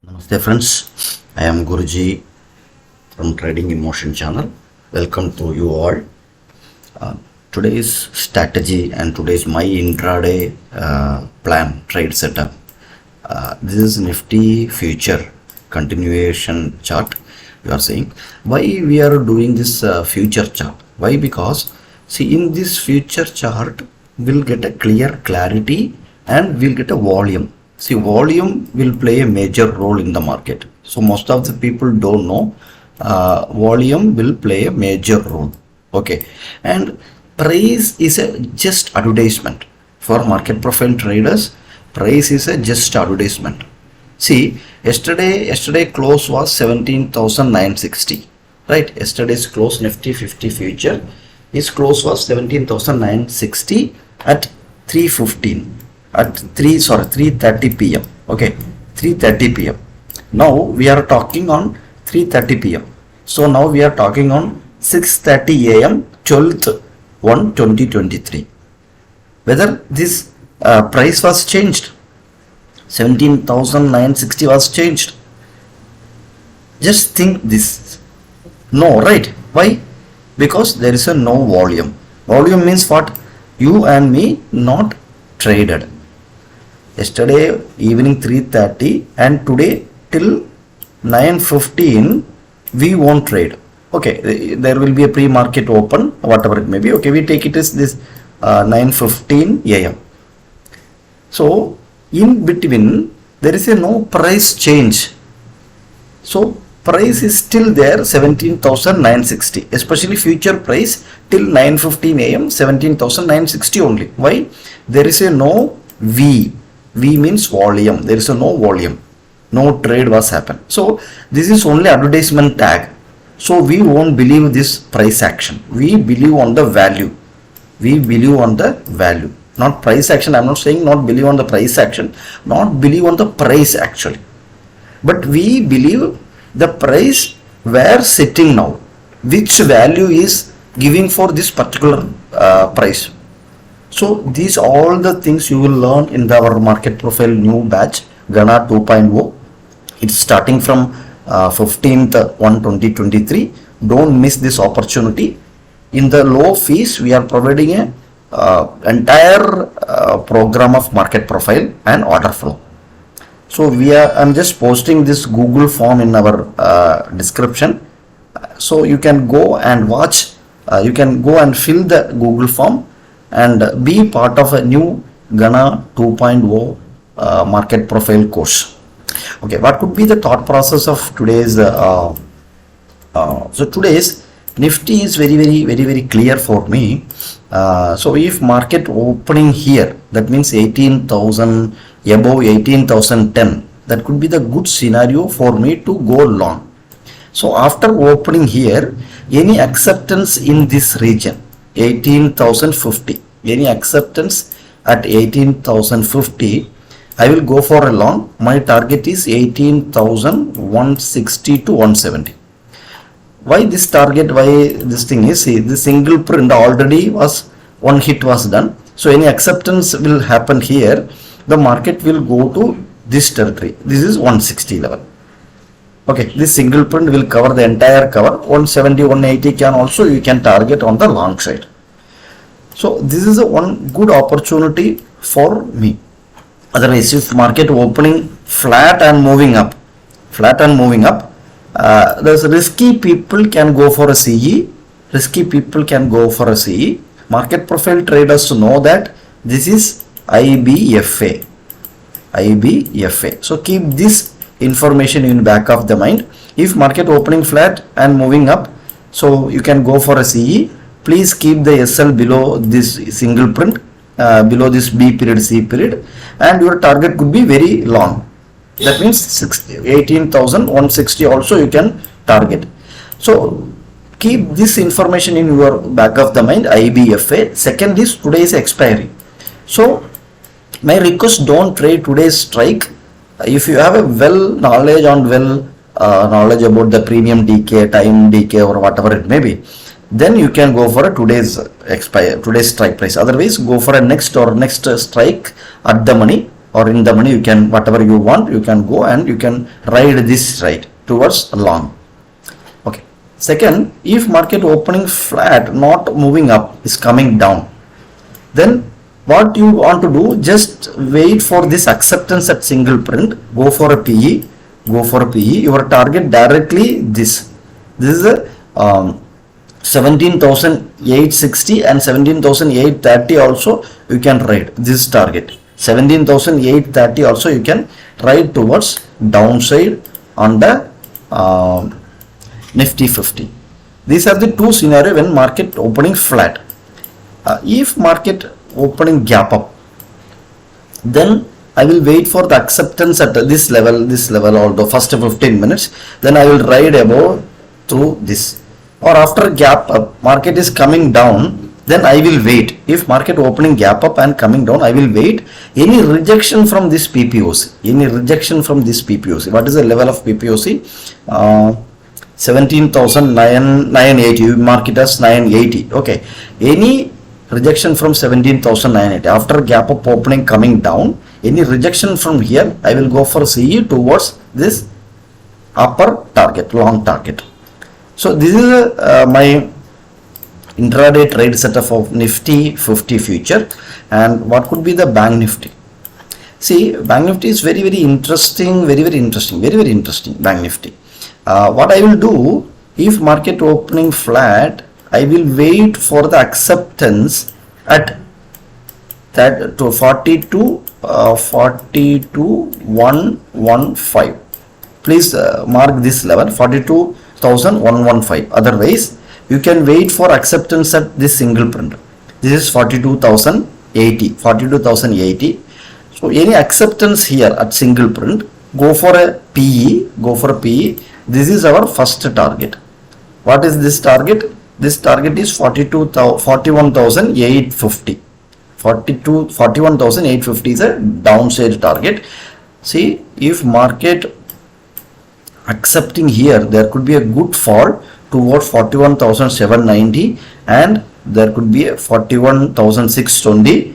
Namaste friends, I am Guruji from Trading Emotion channel. Welcome to you all. Today's strategy and today's my intraday plan trade setup. This is Nifty future continuation chart. You are saying why we are doing this future chart? Why? Because see, in this future chart we'll get a clear clarity and we'll get a volume. See, volume will play a major role in the market. So most of the people don't know volume will play a major role. Okay, and price is a just advertisement for market profile traders. Price is a just advertisement. See, yesterday close was 17,960. Right, yesterday's close Nifty 50 future, its close was 17,960 at 3:15. At 3:30 p.m. Okay, 3:30 p.m. Now we are talking on 3:30 p.m. So now we are talking on 6:30 a.m. 12th 1 2023. Whether this price was changed, 17,960 was changed. Just think this. No, right? Why? Because there is a no volume. Volume means what? You and me not traded. Yesterday evening 3:30 and today till 9:15 we won't trade. Okay, there will be a pre-market open, whatever it may be. Okay, we take it as this 9:15 a.m. So in between there is a no price change. So price is still there 17,960, especially future price till 9:15 a.m. 17,960 only. Why? There is a no V. V means volume. There is a no volume. No trade was happened. So this is only advertisement tag. So we won't believe this price action. We believe on the value. We believe on the value. Not price action. I'm not saying not believe on the price action. Not believe on the price actually. But we believe the price where sitting now. Which value is giving for this particular price. So these all the things you will learn in our market profile new batch Ghana 2.0. It's starting from 15th 1 2023. Don't miss this opportunity. In the low fees we are providing a entire program of market profile and order flow. So I'm just posting this Google form in our description. So you can go and watch. You can go and fill the Google form and be part of a new Ghana 2.0 market profile course. Okay, what could be the thought process of today's so today's Nifty is very clear for me. So if market opening here, that means 18,000 above 18,010, that could be the good scenario for me to go long. So after opening here, any acceptance in this region 18,050, any acceptance at 18,050, I will go for a long. My target is 18,160 to 170. Why this target? Why this thing is, see, the single print already was one hit was done. So any acceptance will happen here. The market will go to this territory. This is 160 level. Okay, this single print will cover the entire cover. 170, 180 can also you can target on the long side. So this is a one good opportunity for me. Otherwise, if market opening flat and moving up, there's risky people can go for a CE. Risky people can go for a CE. Market profile traders know that this is IBFA. So keep this information in back of the mind. If market opening flat and moving up, so you can go for a CE. Please keep the SL below this single print, below this B period, C period, and your target could be very long. That means 18,160 also you can target. So keep this information in your back of the mind. IBFA. Second is today's expiry. So my request, don't trade today's strike. If you have a knowledge about the premium decay, time decay, or whatever it may be, then you can go for a today's strike price. Otherwise, go for a next strike at the money. or in the money, you can, whatever you want, you can go and you can ride this ride towards long. Okay. Second, if market opening flat, not moving up, is coming down, then what you want to do, just wait for this acceptance at single print, go for a PE, your target directly this is a 17,860 and 17,830 also you can ride this target. 17,830 also you can ride towards downside on the Nifty 50. These are the two scenarios when market opening flat. If market opening gap up, then I will wait for the acceptance at this level or the first 15 minutes, then I will ride above through this. Or after gap up, market is coming down, then I will wait. If market opening gap up and coming down, I will wait. Any rejection from this PPOC, what is the level of PPOC? 17,980, you mark it as 980. Okay, any rejection from 17,980 after gap up opening coming down, any rejection from here, I will go for CE towards this upper target, long target. So this is my intraday trade setup of Nifty 50 future. And what could be the bank Nifty? See, bank Nifty is very interesting, very interesting bank Nifty. What I will do, if market opening flat, I will wait for the acceptance at that to 42,115. Please mark this level, 42,115. Otherwise, you can wait for acceptance at this single print. This is 42,080. So any acceptance here at single print, go for a PE. This is our first target. What is this target? This target is 41,850. 41,850 is a downside target. See, if market accepting here, there could be a good fall towards 41,790 and there could be a 41,620.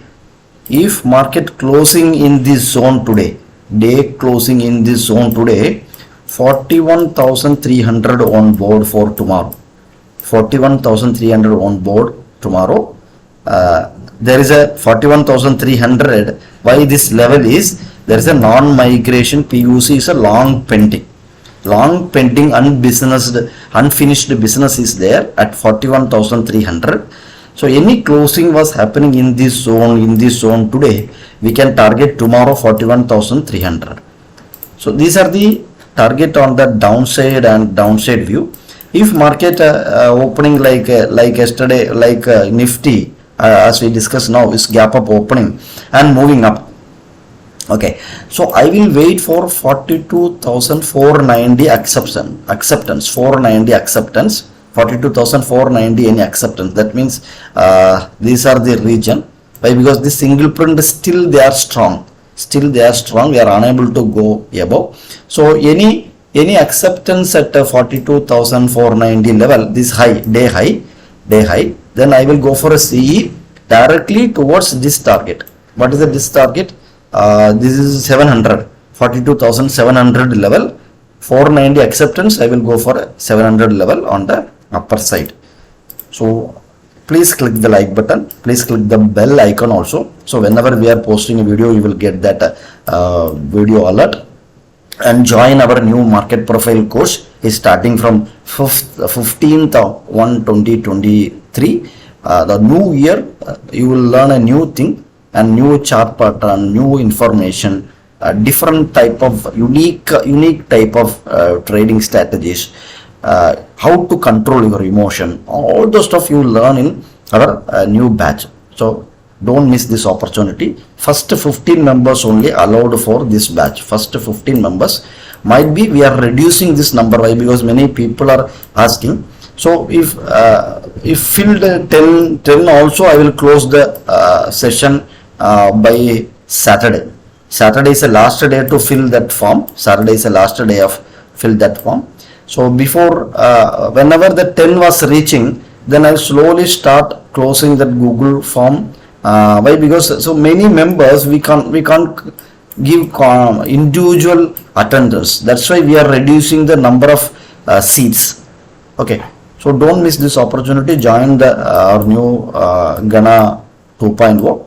If market closing in this zone today, day closing in this zone today, 41,300 on board for tomorrow. 41,300 on board tomorrow. There is a 41,300. Why this level is, there is a non-migration. PUC is a long pending, unfinished business is there at 41,300. So any closing was happening in this zone today, we can target tomorrow 41,300. So these are the target on the downside and downside view. If market opening like yesterday, like Nifty, as we discussed now, is gap up opening and moving up. Okay, so I will wait for 42,490 acceptance, 490 acceptance, 42,490 any acceptance. That means these are the region. Why? Because this single print still they are strong. We are unable to go above. So any acceptance at 42,490 level, this high, day high, then I will go for a CE directly towards this target. What is this target? This is 700, 42,700 level, 490 acceptance. I will go for a 700 level on the upper side. So please click the like button, please click the bell icon also. So whenever we are posting a video, you will get that video alert. And join our new market profile course. Is starting from 15th/1/2023. The new year, you will learn a new thing and new chart pattern, new information, different type of unique type of trading strategies, how to control your emotion. All the stuff you will learn in our new batch. So don't miss this opportunity. First 15 members only allowed for this batch. First 15 members. Might be we are reducing this number. Why? Because many people are asking. So if filled 10 also, I will close the session by Saturday. Saturday is the last day to fill that form. Saturday is the last day of fill that form. So before whenever the 10 was reaching, then I slowly start closing that Google form. Why? Because so many members we can't give individual attenders. That's why we are reducing the number of seats. Okay, so don't miss this opportunity. Join the our new Gana 2.0.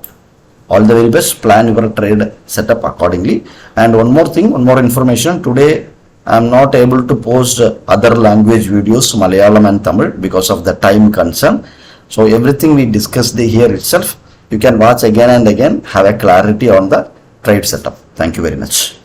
All the very best. Plan your trade setup accordingly. And one more thing, one more information. Today I am not able to post other language videos, Malayalam and Tamil, because of the time concern. So everything we discussed here itself, you can watch again and again, have a clarity on the trade setup. Thank you very much.